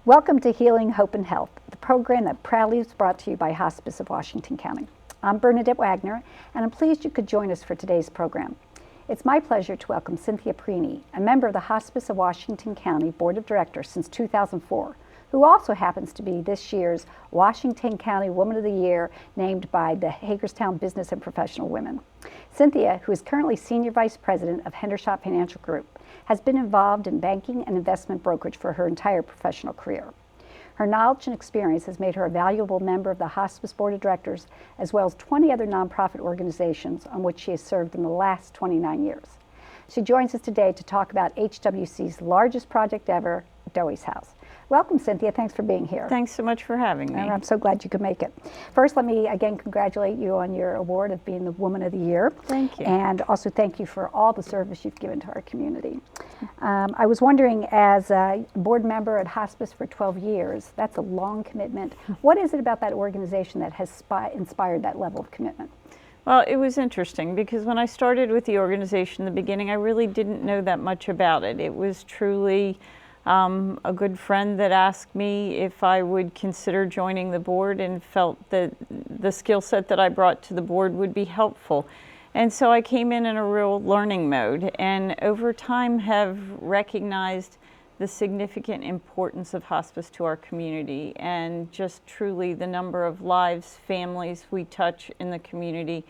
Welcome to Healing, Hope, and Health, the program that proudly is brought to you by Hospice of Washington County. I'm Bernadette Wagner, and I'm pleased you could join us for today's program. It's my pleasure to welcome Cynthia Perini, a member of the Hospice of Washington County Board of Directors since 2004, who also happens to be this year's Washington County Woman of the Year, named by the Hagerstown Business and Professional Women. Cynthia, who is currently Senior Vice President of Hendershot Financial Group, has been involved in banking and investment brokerage for her entire professional career. Her knowledge and experience has made her a valuable member of the Hospice Board of Directors, as well as 20 other nonprofit organizations on which she has served in the last 29 years. She joins us today to talk about HWC's largest project ever, Dowie's House. Welcome, Cynthia. Thanks for being here. Thanks so much for having me. I'm so glad you could make it. First, let me again congratulate you on your award of being the Woman of the Year. Thank you. And also thank you for all the service you've given to our community. I was wondering, as a board member at Hospice for 12 years, that's a long commitment. What is it about that organization that has inspired that level of commitment? Well, it was interesting because when I started with the organization in the beginning, I really didn't know that much about it. It was truly a good friend that asked me if I would consider joining the board and felt that the skill set that I brought to the board would be helpful. And so I came in a real learning mode, and over time have recognized the significant importance of hospice to our community and just truly the number of lives, families we touch in the community,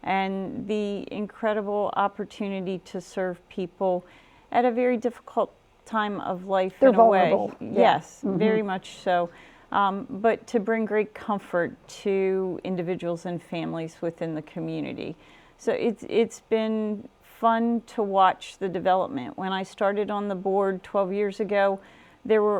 and the incredible opportunity to serve people at a very difficult time of life. They're in a vulnerable. way. Yeah. Yes, very much so. But to bring great comfort to individuals and families within the community. So it's been fun to watch the development. When I started on the board 12 years ago,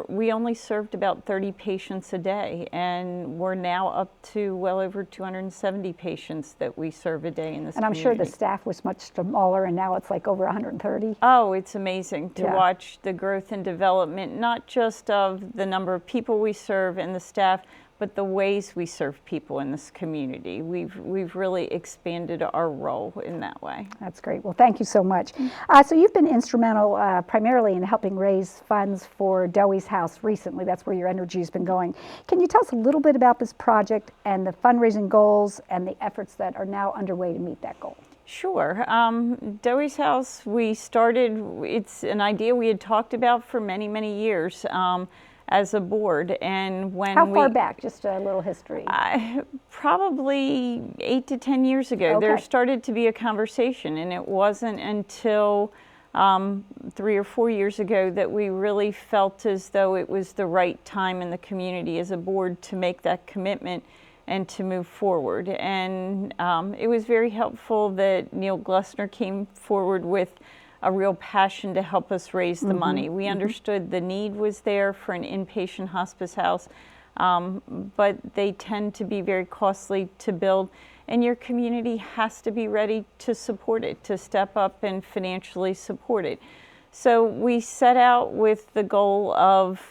we only served about 30 patients a day, and we're now up to well over 270 patients that we serve a day in this community. And I'm sure the staff was much smaller, and now it's like over 130. Oh, it's amazing to watch the growth and development, not just of the number of people we serve and the staff, but the ways we serve people in this community. We've really expanded our role in that way. That's great. Well, thank you so much. So you've been instrumental primarily in helping raise funds for Dowie's House recently. That's where your energy has been going. Can you tell us a little bit about this project and the fundraising goals and the efforts that are now underway to meet that goal? Sure. Dowie's House, it's an idea we had talked about for many, many years. As a board, and when How far back? Just a little history. Probably 8 to 10 years ago, there started to be a conversation, and it wasn't until 3 or 4 years ago that we really felt as though it was the right time in the community as a board to make that commitment and to move forward. And it was very helpful that Neil Glessner came forward with a real passion to help us raise the money. We understood the need was there for an inpatient hospice house, but they tend to be very costly to build, and your community has to be ready to support it, to step up and financially support it. So we set out with the goal of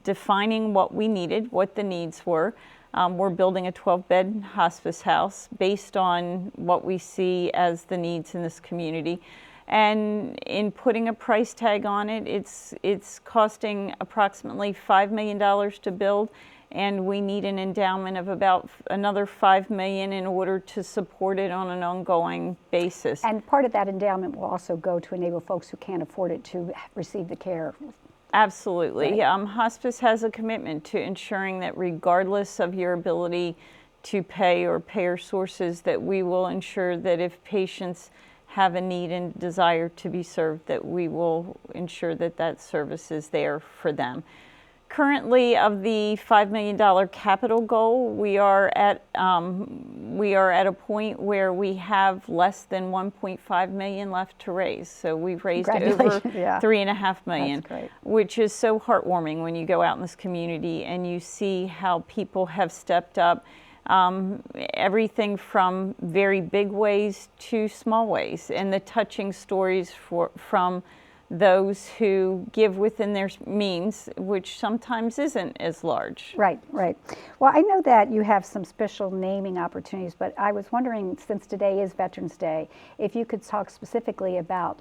defining what we needed, what the needs were. We're building a 12-bed hospice house based on what we see as the needs in this community. And in putting a price tag on it, it's costing approximately $5 million to build, and we need an endowment of about another $5 million in order to support it on an ongoing basis. And part of that endowment will also go to enable folks who can't afford it to receive the care. Absolutely. Right. Hospice has a commitment to ensuring that regardless of your ability to pay or payer sources, that we will ensure that if patients have a need and desire to be served, that we will ensure that that service is there for them. Currently, of the $5 million capital goal, we are at a point where we have less than $1.5 million left to raise. So we've raised over $3.5 million, which is so heartwarming when you go out in this community and you see how people have stepped up. Everything from very big ways to small ways, and the touching stories from those who give within their means, which sometimes isn't as large. Right, right. Well, I know that you have some special naming opportunities, but I was wondering, since today is Veterans Day, if you could talk specifically about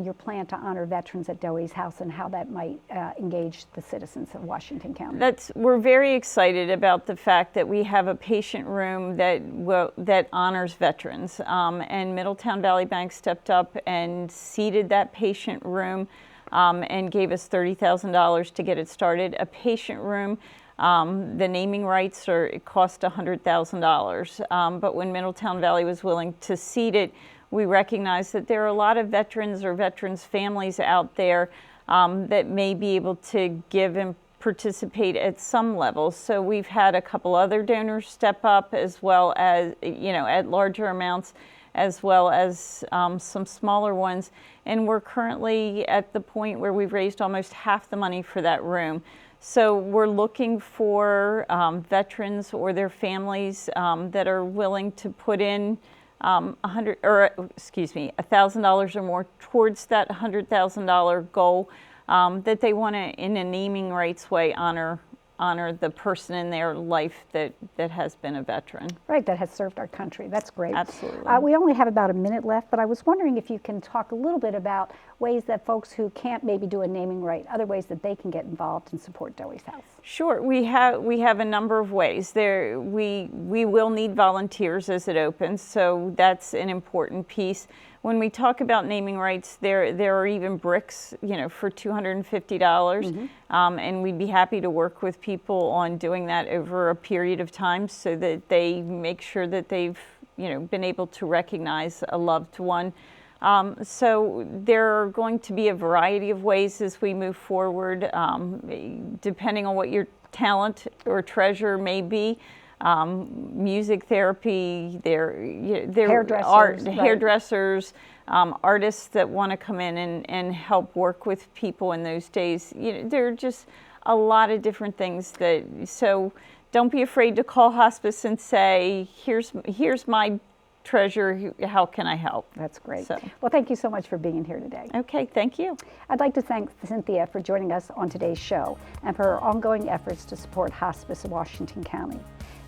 your plan to honor veterans at Dowie's House and how that might engage the citizens of Washington County. We're very excited about the fact that we have a patient room that honors veterans, and Middletown Valley Bank stepped up and seated that patient room and gave us $30,000 to get it started. A patient room, the naming rights it cost $100,000, but when Middletown Valley was willing to seat it, we recognize that there are a lot of veterans or veterans families out there that may be able to give and participate at some level. So we've had a couple other donors step up, as well as, at larger amounts, as well as some smaller ones. And we're currently at the point where we've raised almost half the money for that room. So we're looking for veterans or their families that are willing to put in $1,000 or more towards that $100,000 goal, that they want to, in a naming rights way, honor the person in their life that has been a veteran. Right, that has served our country. That's great. Absolutely. We only have about a minute left, but I was wondering if you can talk a little bit about ways that folks who can't maybe do a naming right, other ways that they can get involved and support Dowie's House. Sure, we have a number of ways. We will need volunteers as it opens, so that's an important piece. When we talk about naming rights, there are even bricks, for $250, and we'd be happy to work with people on doing that over a period of time, so that they make sure that they've, been able to recognize a loved one. So there are going to be a variety of ways as we move forward, depending on what your talent or treasure may be. Music therapy, hairdressers, artists that want to come in and help work with people in those days. There are just a lot of different things so don't be afraid to call hospice and say, here's my treasure, how can I help? That's great. Well, thank you so much for being here today. Okay, thank you. I'd like to thank Cynthia for joining us on today's show and for her ongoing efforts to support hospice in Washington County.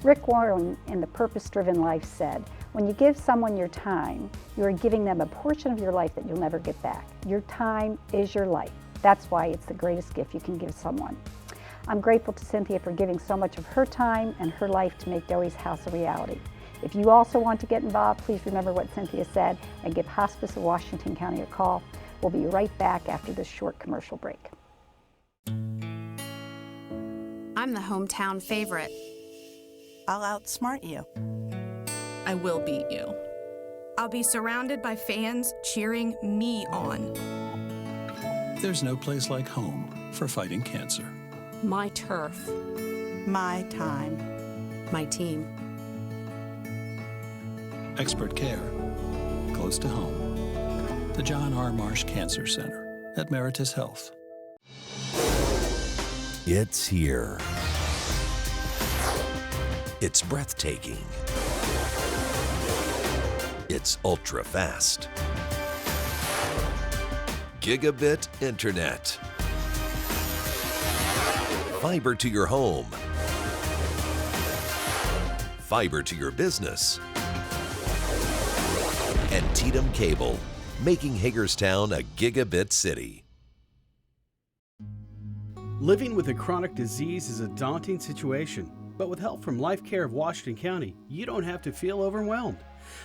Rick Warren in The Purpose-Driven Life said, when you give someone your time, you are giving them a portion of your life that you'll never get back. Your time is your life. That's why it's the greatest gift you can give someone. I'm grateful to Cynthia for giving so much of her time and her life to make Dowie's House a reality. If you also want to get involved, please remember what Cynthia said and give Hospice of Washington County a call. We'll be right back after this short commercial break. I'm the hometown favorite. I'll outsmart you. I will beat you. I'll be surrounded by fans cheering me on. There's no place like home for fighting cancer. My turf. My time. My team. Expert care, close to home. The John R. Marsh Cancer Center at Meritus Health. It's here. It's breathtaking. It's ultra fast. Gigabit Internet. Fiber to your home. Fiber to your business. Antietam Cable, making Hagerstown a gigabit city. Living with a chronic disease is a daunting situation, but with help from Life Care of Washington County, you don't have to feel overwhelmed.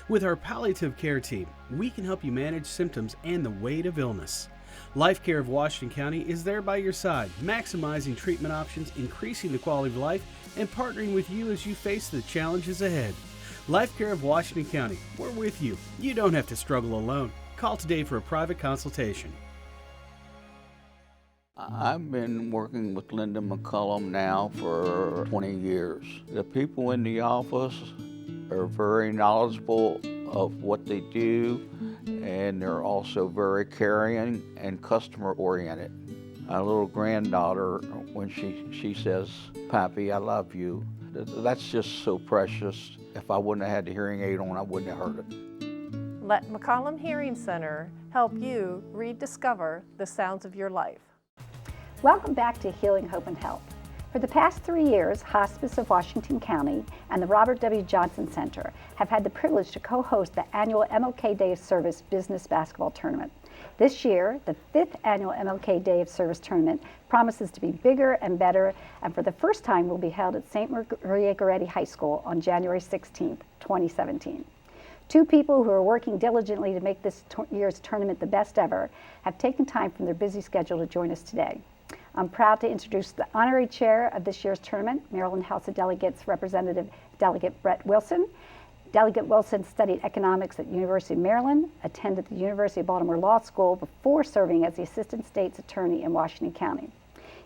With our palliative care team, we can help you manage symptoms and the weight of illness. Life Care of Washington County is there by your side, maximizing treatment options, increasing the quality of life, and partnering with you as you face the challenges ahead. Life Care of Washington County, we're with you. You don't have to struggle alone. Call today for a private consultation. I've been working with Linda McCullum now for 20 years. The people in the office are very knowledgeable of what they do, and they're also very caring and customer-oriented. My little granddaughter, when she says, "Pappy, I love you," that's just so precious. If I wouldn't have had the hearing aid on, I wouldn't have heard it. Let McCollum Hearing Center help you rediscover the sounds of your life. Welcome back to Healing, Hope, and Health. For the past 3 years, Hospice of Washington County and the Robert W. Johnson Center have had the privilege to co-host the annual MLK Day of Service Business Basketball Tournament. This year, the 5th annual MLK Day of Service Tournament promises to be bigger and better, and for the first time will be held at St. Maria Goretti High School on January 16, 2017. Two people who are working diligently to make this year's tournament the best ever have taken time from their busy schedule to join us today. I'm proud to introduce the honorary chair of this year's tournament, Maryland House of Delegates Representative Delegate Brett Wilson. Delegate Wilson studied economics at University of Maryland, attended the University of Baltimore Law School before serving as the Assistant State's Attorney in Washington County.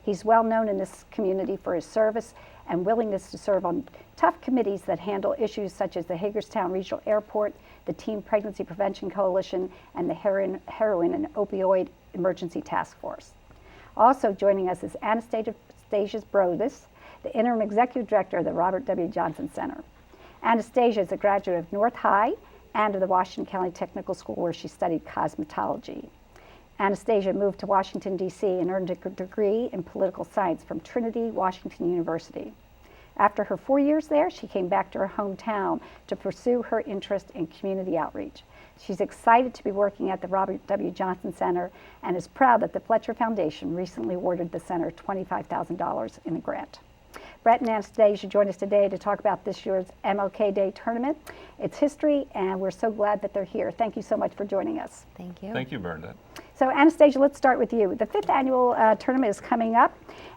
He's well known in this community for his service and willingness to serve on tough committees that handle issues such as the Hagerstown Regional Airport, the Teen Pregnancy Prevention Coalition, and the Heroin and Opioid Emergency Task Force. Also joining us is Anastasia Brodus, the Interim Executive Director of the Robert W. Johnson Center. Anastasia is a graduate of North High and of the Washington County Technical School, where she studied cosmetology. Anastasia moved to Washington, D.C. and earned a degree in political science from Trinity Washington University. After her 4 years there, she came back to her hometown to pursue her interest in community outreach. She's excited to be working at the Robert W. Johnson Center and is proud that the Fletcher Foundation recently awarded the center $25,000 in a grant. Brett and Anastasia join us today to talk about this year's MLK Day tournament, its history, and we're so glad that they're here. Thank you so much for joining us. Thank you. Thank you, Bernadette. So Anastasia, let's start with you. The 5th annual tournament is coming up,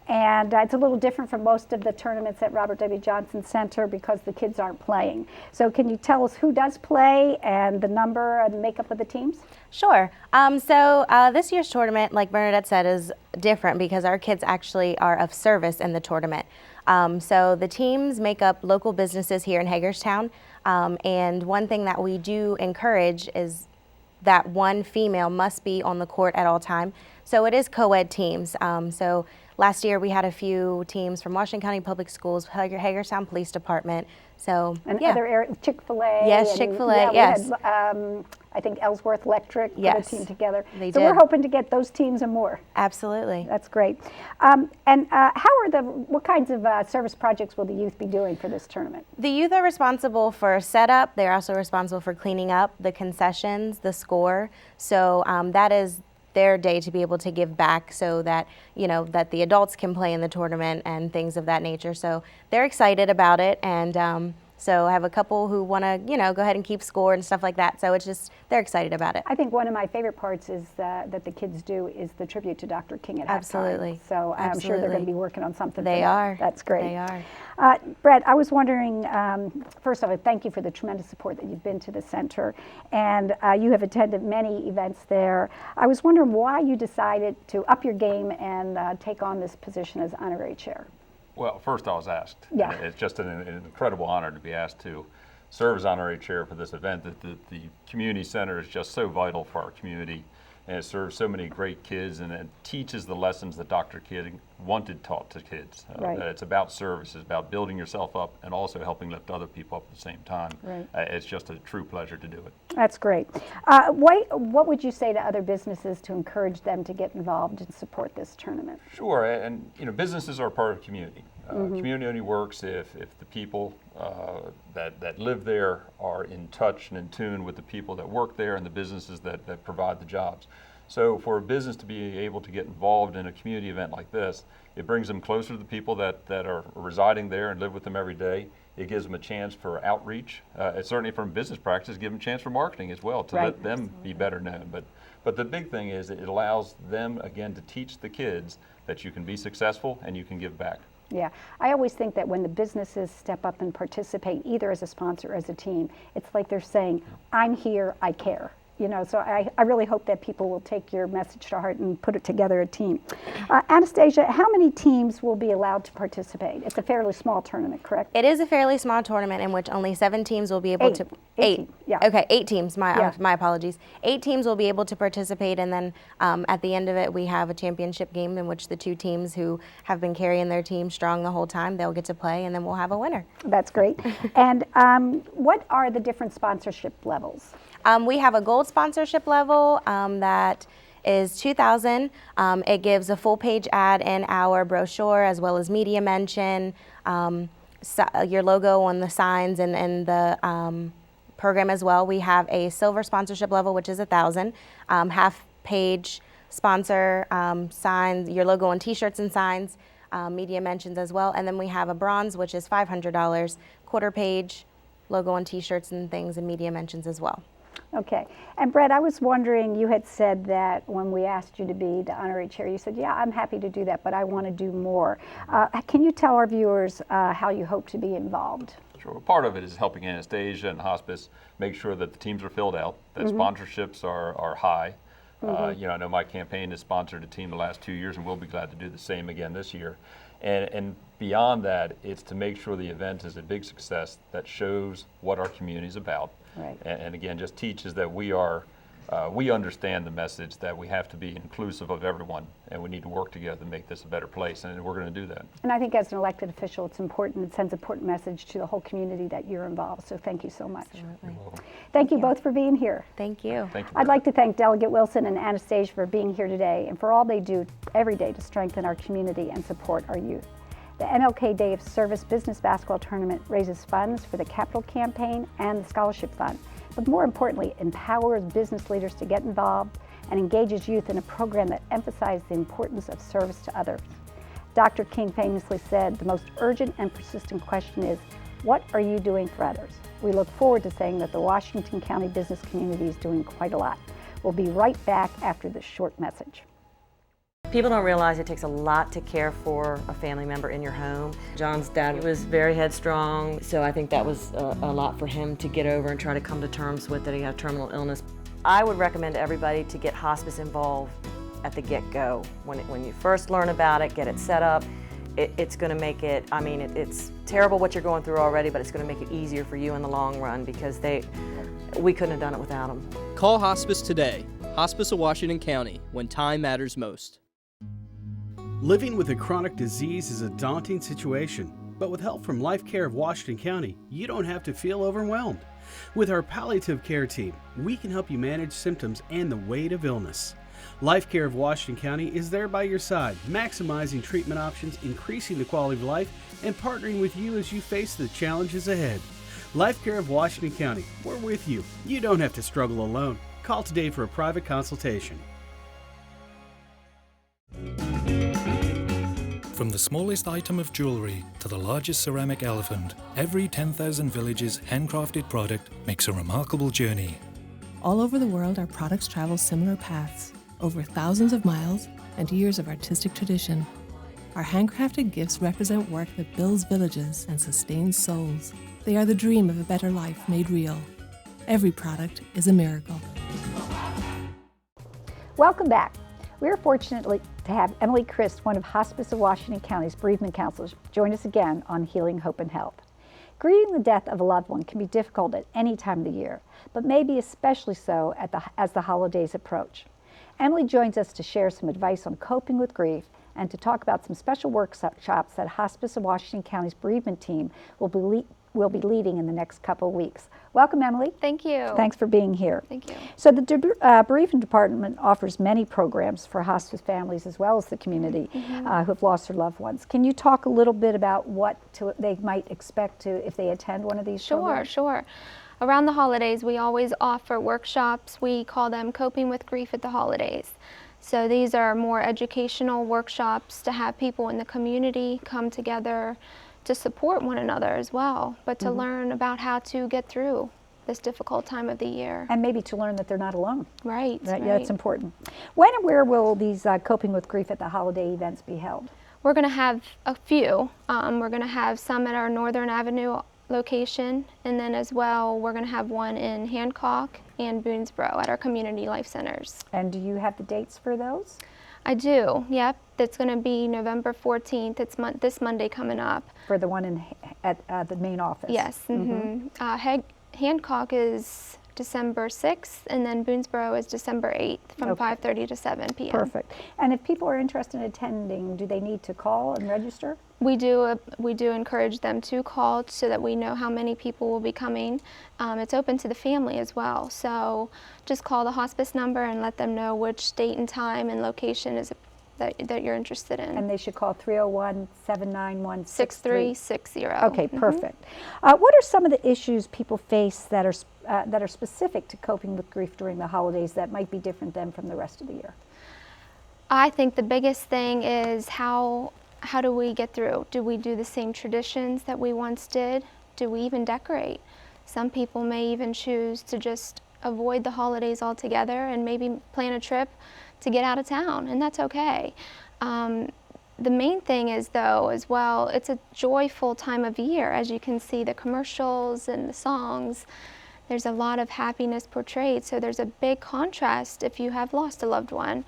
and it's a little different from most of the tournaments at Robert W. Johnson Center because the kids aren't playing. So can you tell us who does play and the number and makeup of the teams? Sure. This year's tournament, like Bernadette said, is different because our kids actually are of service in the tournament. So the teams make up local businesses here in Hagerstown, and one thing that we do encourage is that one female must be on the court at all time. So it is co-ed teams. So last year we had a few teams from Washington County Public Schools, Hagerstown Police Department. So and other areas, Chick-fil-A. Yes, Chick-fil-A, yes. We had, I think Ellsworth Electric put a team together. They so did. We're hoping to get those teams and more. Absolutely. That's great. What kinds of service projects will the youth be doing for this tournament? The youth are responsible for setup. They're also responsible for cleaning up, the concessions, the score. So that is their day to be able to give back so that, that the adults can play in the tournament and things of that nature. So they're excited about it, and so I have a couple who want to, go ahead and keep score and stuff like that. So it's just, they're excited about it. I think one of my favorite parts is that the kids do is the tribute to Dr. King at halftime. Absolutely. So I'm sure they're going to be working on something. They are. That's great. They are. Brett, I was wondering, first of all, thank you for the tremendous support that you've been to the center, and you have attended many events there. I was wondering why you decided to up your game and take on this position as honorary chair. Well, first I was asked. Yeah. It's just an incredible honor to be asked to serve as honorary chair for this event. The community center is just so vital for our community, and it serves so many great kids, and it teaches the lessons that Dr. King wanted taught to kids. Right. It's about service, it's about building yourself up and also helping lift other people up at the same time. Right. It's just a true pleasure to do it. That's great. What would you say to other businesses to encourage them to get involved and support this tournament? Sure, and businesses are part of community. Community only works if the people that live there are in touch and in tune with the people that work there and the businesses that provide the jobs. So for a business to be able to get involved in a community event like this, it brings them closer to the people that are residing there and live with them every day. It gives them a chance for outreach. It's certainly from business practice, give them a chance for marketing as well to let them be better known. But the big thing is it allows them, again, to teach the kids that you can be successful and you can give back. Yeah, I always think that when the businesses step up and participate, either as a sponsor or as a team, it's like they're saying, I'm here, I care. So I really hope that people will take your message to heart and put it together a team. Anastasia, how many teams will be allowed to participate? It's a fairly small tournament, correct? It is a fairly small tournament in which only 7 teams will be able to. Eight. Yeah. Okay, 8 teams. My apologies. 8 teams will be able to participate, and then at the end of it, we have a championship game in which the 2 teams who have been carrying their team strong the whole time, they'll get to play, and then we'll have a winner. That's great. And what are the different sponsorship levels? We have a gold sponsorship level that is $2,000. It gives a full page ad in our brochure as well as media mention, your logo on the signs and the program as well. We have a silver sponsorship level, which is $1,000. Half page sponsor, signs, your logo on t-shirts and signs, media mentions as well. And then we have a bronze, which is $500, quarter page, logo on t-shirts and things, and media mentions as well. Okay. And Brett, I was wondering, you had said that when we asked you to be the honorary chair, you said, yeah, I'm happy to do that, but I want to do more. Can you tell our viewers how you hope to be involved? Sure. Part of it is helping Anastasia and hospice make sure that the teams are filled out, that sponsorships are high. You know, I know my campaign has sponsored a team the last 2 years, and we'll be glad to do the same again this year. And beyond that, it's to make sure the event is a big success that shows what our community is about. Right. And again, just teaches that we understand the message that we have to be inclusive of everyone, and we need to work together to make this a better place, and we're going to do that. And I think as an elected official, it's important, it sends an important message to the whole community that you're involved, so thank you so much. Absolutely. Thank you both for being here. Thank you. Thank you. I'd like to thank Delegate Wilson and Anastasia for being here today and for all they do every day to strengthen our community and support our youth. The MLK Day of Service Business Basketball Tournament raises funds for the Capital Campaign and the Scholarship Fund, but more importantly, empowers business leaders to get involved and engages youth in a program that emphasizes the importance of service to others. Dr. King famously said, the most urgent and persistent question is, what are you doing for others? We look forward to saying that the Washington County business community is doing quite a lot. We'll be right back after this short message. People don't realize it takes a lot to care for a family member in your home. John's dad was very headstrong, so I think that was a lot for him to get over and try to come to terms with that he had terminal illness. I would recommend everybody to get hospice involved at the get-go. When you first learn about it, get it set up, it's going to make it, I mean, it's terrible what you're going through already, but it's going to make it easier for you in the long run because we couldn't have done it without them. Call Hospice today. Hospice of Washington County, when time matters most. Living with a chronic disease is a daunting situation, but with help from Life Care of Washington County, you don't have to feel overwhelmed. With our palliative care team, we can help you manage symptoms and the weight of illness. Life Care of Washington County is there by your side, maximizing treatment options, increasing the quality of life, and partnering with you as you face the challenges ahead. Life Care of Washington County, we're with you. You don't have to struggle alone. Call today for a private consultation. From the smallest item of jewelry to the largest ceramic elephant, every 10,000 Villages handcrafted product makes a remarkable journey. All over the world, our products travel similar paths, over thousands of miles and years of artistic tradition. Our handcrafted gifts represent work that builds villages and sustains souls. They are the dream of a better life made real. Every product is a miracle. Welcome back. We are fortunate to have Emily Christ, one of Hospice of Washington County's bereavement counselors, join us again on Healing, Hope, and Health. Grieving the death of a loved one can be difficult at any time of the year, but maybe especially so as the holidays approach. Emily joins us to share some advice on coping with grief and to talk about some special workshops that Hospice of Washington County's bereavement team will be leading in the next couple of weeks. Welcome, Emily. Thank you. Thanks for being here. Thank you. So the bereavement department offers many programs for hospice families as well as the community who have lost their loved ones. Can you talk a little bit about what they might expect if they attend one of these programs? Sure. Around the holidays, we always offer workshops. We call them Coping with Grief at the Holidays. So these are more educational workshops to have people in the community come together to support one another as well, but to learn about how to get through this difficult time of the year. And maybe to learn that they're not alone. Right. Yeah, that's important. When and where will these Coping with Grief at the Holiday events be held? We're going to have a few. We're going to have some at our Northern Avenue location, and then as well we're going to have one in Hancock and Boonesboro at our community life centers. And do you have the dates for those? I do, yep. That's going to be November 14th. It's this Monday coming up. For the one at the main office? Yes. Hancock is December 6th, and then Boonesboro is December 8th from 5:30 to 7 p.m. Perfect. And if people are interested in attending, do they need to call and register? We do encourage them to call so that we know how many people will be coming. It's open to the family as well, so just call the hospice number and let them know which date and time and location is that you're interested in. And they should call 301-791-6360. Okay, perfect. What are some of the issues people face that are specific to coping with grief during the holidays that might be different than from the rest of the year? I think the biggest thing is how do we get through? Do we do the same traditions that we once did? Do we even decorate? Some people may even choose to just avoid the holidays altogether and maybe plan a trip to get out of town, and that's okay. The main thing is, though, as well, it's a joyful time of year. As you can see, the commercials and the songs, there's a lot of happiness portrayed, so there's a big contrast if you have lost a loved one.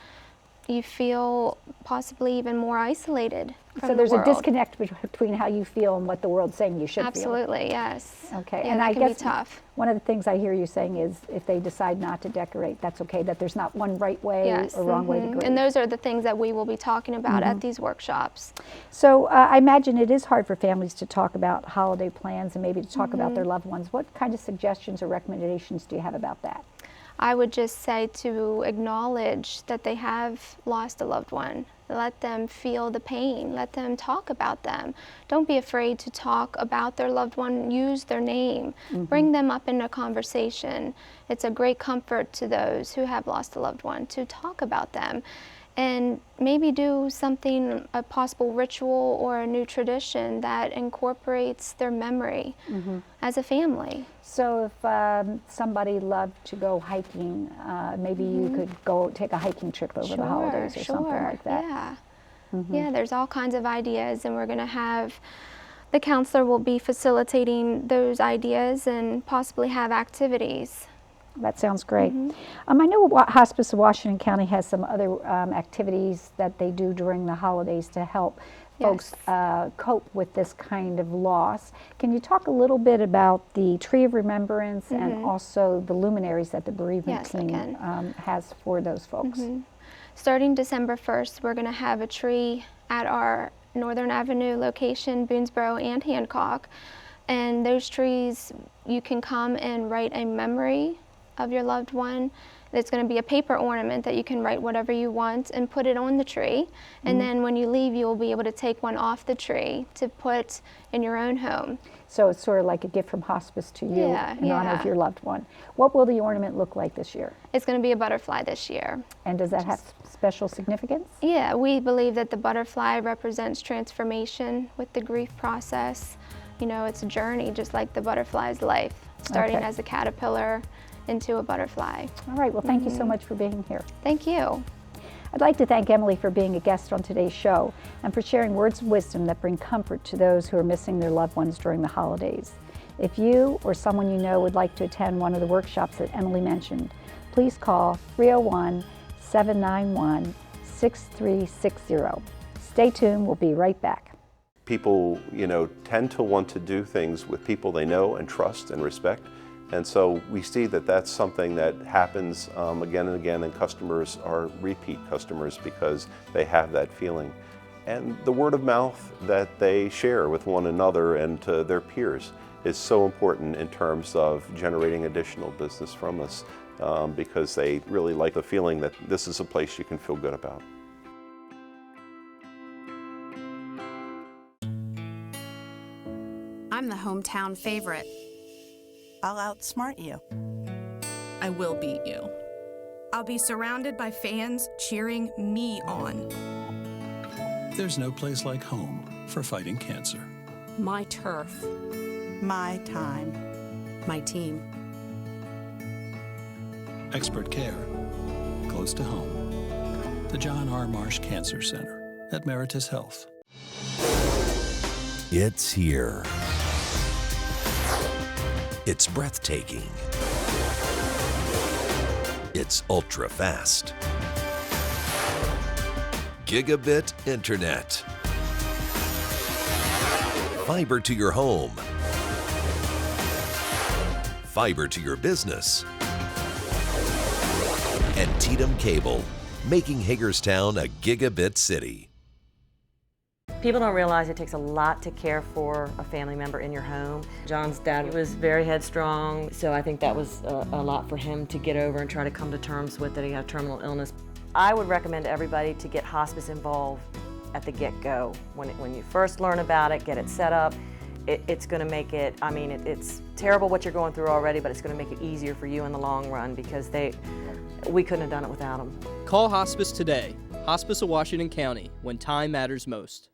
You feel possibly even more isolated from So there's the a world. disconnect between how you feel and what the world's saying you should feel. Absolutely, yes. Okay, Yeah, and that I can be guess tough. one of the things I hear you saying is if they decide not to decorate, that's okay, that there's not one right way Yes, or wrong way to grieve. and those are the things that we will be talking about at these workshops. So I imagine it is hard for families to talk about holiday plans and maybe to talk about their loved ones. What kind of suggestions or recommendations do you have about that? I would just say to acknowledge that they have lost a loved one. Let them feel the pain. Let them talk about them. Don't be afraid to talk about their loved one. Use their name. Bring them up in a conversation. It's a great comfort to those who have lost a loved one to talk about them. And maybe do something, a possible ritual or a new tradition that incorporates their memory as a family. So if somebody loved to go hiking, maybe you could go take a hiking trip over the holidays or something like that. Yeah. Yeah, there's all kinds of ideas, and we're going to have, the counselor will be facilitating those ideas and possibly have activities. That sounds great. I know Hospice of Washington County has some other activities that they do during the holidays to help folks cope with this kind of loss. Can you talk a little bit about the Tree of Remembrance and also the luminaries that the bereavement team has for those folks? Starting December 1st, we're going to have a tree at our Northern Avenue location, Boonesboro and Hancock. And those trees, you can come and write a memory of your loved one. It's going to be a paper ornament that you can write whatever you want and put it on the tree. And then when you leave, you'll be able to take one off the tree to put in your own home. So it's sort of like a gift from hospice to you in honor of your loved one. What will the ornament look like this year? It's going to be a butterfly this year. And does that have special significance? Yeah, we believe that the butterfly represents transformation with the grief process. You know, it's a journey just like the butterfly's life, starting as a caterpillar into a butterfly. All right, well, thank you so much for being here. Thank you. I'd like to thank Emily for being a guest on today's show and for sharing words of wisdom that bring comfort to those who are missing their loved ones during the holidays. If you or someone you know would like to attend one of the workshops that Emily mentioned, please call 301-791-6360. Stay tuned, we'll be right back. People, tend to want to do things with people they know and trust and respect. And so we see that that's something that happens again and again, and customers are repeat customers because they have that feeling. And the word of mouth that they share with one another and to their peers is so important in terms of generating additional business from us because they really like the feeling that this is a place you can feel good about. I'm the hometown favorite. I'll outsmart you. I will beat you. I'll be surrounded by fans cheering me on. There's no place like home for fighting cancer. My turf. My time. My team. Expert care, close to home. The John R. Marsh Cancer Center at Meritus Health. It's here. It's breathtaking. It's ultra fast. Gigabit Internet. Fiber to your home. Fiber to your business. Antietam Cable, making Hagerstown a gigabit city. People don't realize it takes a lot to care for a family member in your home. John's dad was very headstrong, so I think that was a lot for him to get over and try to come to terms with that he had terminal illness. I would recommend everybody to get hospice involved at the get-go. When you first learn about it, get it set up. It's going to make it, I mean, it's terrible what you're going through already, but it's going to make it easier for you in the long run because we couldn't have done it without them. Call Hospice today. Hospice of Washington County, when time matters most.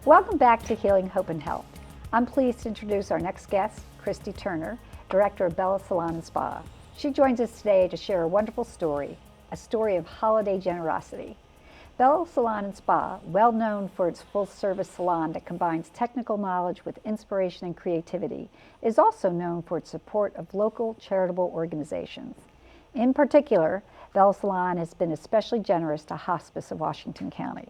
Welcome back to Healing, Hope, and Health. I'm pleased to introduce our next guest, Christy Turner, Director of Bella Salon and Spa. She joins us today to share a wonderful story, a story of holiday generosity. Bella Salon and Spa, well known for its full-service salon that combines technical knowledge with inspiration and creativity, is also known for its support of local charitable organizations. In particular, Bella Salon has been especially generous to Hospice of Washington County.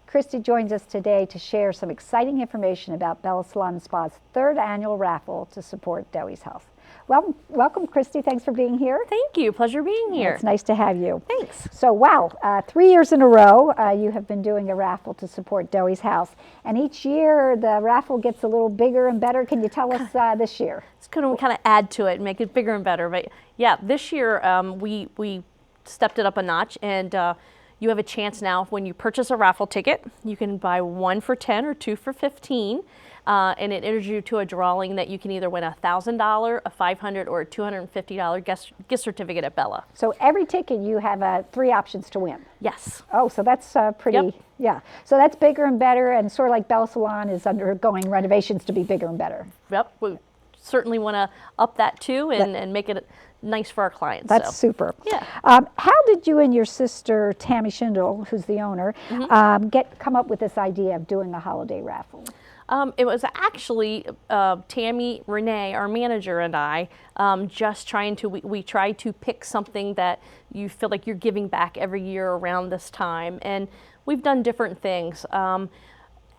Christy joins us today to share some exciting information about Bella Salon and Spa's third annual raffle to support Dowie's Health. Welcome, Christy. Thanks for being here. Thank you. Pleasure being here. It's nice to have you. Thanks. So, wow, 3 years in a row, you have been doing a raffle to support Dowie's House. And each year, the raffle gets a little bigger and better. Can you tell us this year? It's going to kind of add to it and make it bigger and better. But yeah, this year we stepped it up a notch, and you have a chance now when you purchase a raffle ticket. You can buy 1 for $10 or 2 for $15. And it enters you to a drawing that you can either win a $1,000, a $500, or a $250 gift certificate at Bella. So every ticket you have 3 options to win. Yes. Oh, so that's pretty, Yep. Yeah. So that's bigger and better, and sort of like Bella Salon is undergoing renovations to be bigger and better. Yep. We certainly want to up that too and make it nice for our clients. That's so. super. Yeah. How did you and your sister, Tammy Schindel, who's the owner, come up with this idea of doing a holiday raffle? It was actually Tammy, Renee, our manager, and I just trying to, we try to pick something that you feel like you're giving back every year around this time. And we've done different things.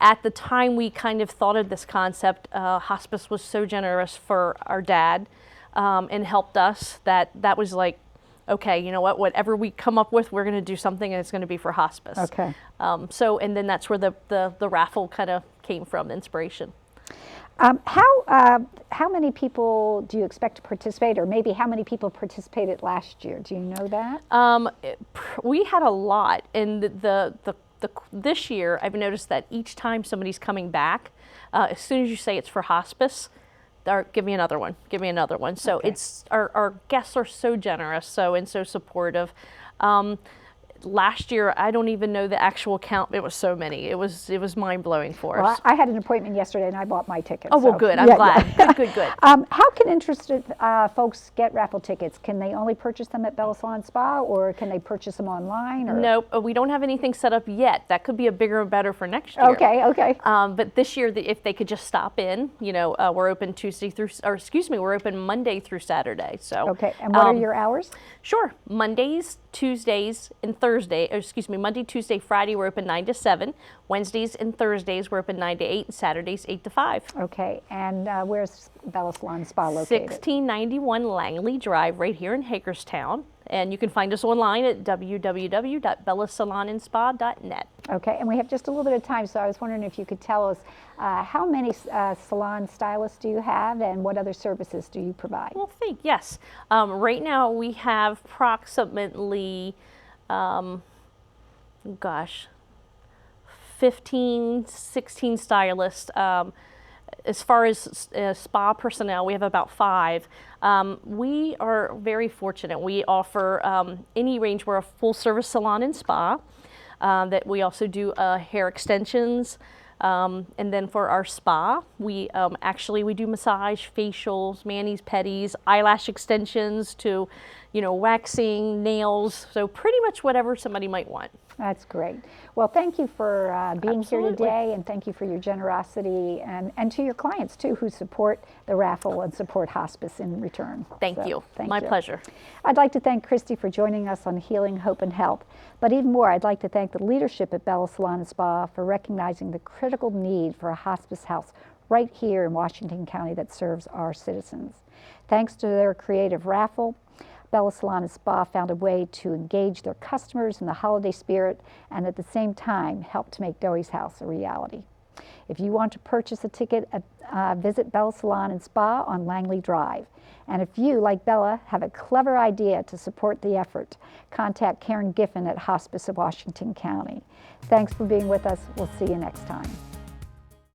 At the time we kind of thought of this concept, Hospice was so generous for our dad and helped us that was like, okay, you know what, whatever we come up with, we're going to do something and it's going to be for Hospice. Okay. And then that's where the raffle kind of came from, the inspiration. How many people do you expect to participate, or maybe how many people participated last year? Do you know that? We had a lot, and this year I've noticed that each time somebody's coming back, as soon as you say it's for Hospice, give me another one, give me another one. So Okay. it's our guests are so generous, and so supportive. Last year, I don't even know the actual count. It was so many. It was mind-blowing for us. Well, I had an appointment yesterday and I bought my ticket. Oh, well, so- good. I'm glad. Yeah. Good. How can interested folks get raffle tickets? Can they only purchase them at Bella Salon Spa, or can they purchase them online? Or? Nope, we don't have anything set up yet. That could be a bigger and better for next year. Okay. But this year, if they could just stop in, we're open we're open Monday through Saturday. So. Okay, and what are your hours? Sure, Mondays, Tuesdays, and Monday, Tuesday, Friday, we're open 9 to 7. Wednesdays and Thursdays, we're open 9 to 8, and Saturdays, 8 to 5. Okay, and where's Bella Salon Spa located? 1691 Langley Drive, right here in Hagerstown. And you can find us online at www.bellasalonandspa.net. Okay, and we have just a little bit of time, so I was wondering if you could tell us how many salon stylists do you have, and what other services do you provide? Well, yes. Right now we have approximately 15, 16 stylists. As far as spa personnel, we have about 5. We are very fortunate. We offer any range. We're a full-service salon and spa. That we also do hair extensions. And then for our spa, we do massage, facials, manis, pedis, eyelash extensions to, waxing, nails. So pretty much whatever somebody might want. That's great. Well, thank you for being Absolutely. here today, and thank you for your generosity, and to your clients too, who support the raffle and support Hospice in return. Thank you. My you. pleasure. I'd like to thank Christy for joining us on Healing, Hope, and Health. But even more, I'd like to thank the leadership at Bella Salon and Spa for recognizing the critical need for a hospice house right here in Washington County that serves our citizens. Thanks to their creative raffle, Bella Salon and Spa found a way to engage their customers in the holiday spirit and at the same time help to make Doey's House a reality. If you want to purchase a ticket, visit Bella Salon and Spa on Langley Drive. And if you, like Bella, have a clever idea to support the effort, contact Karen Giffen at Hospice of Washington County. Thanks for being with us. We'll see you next time.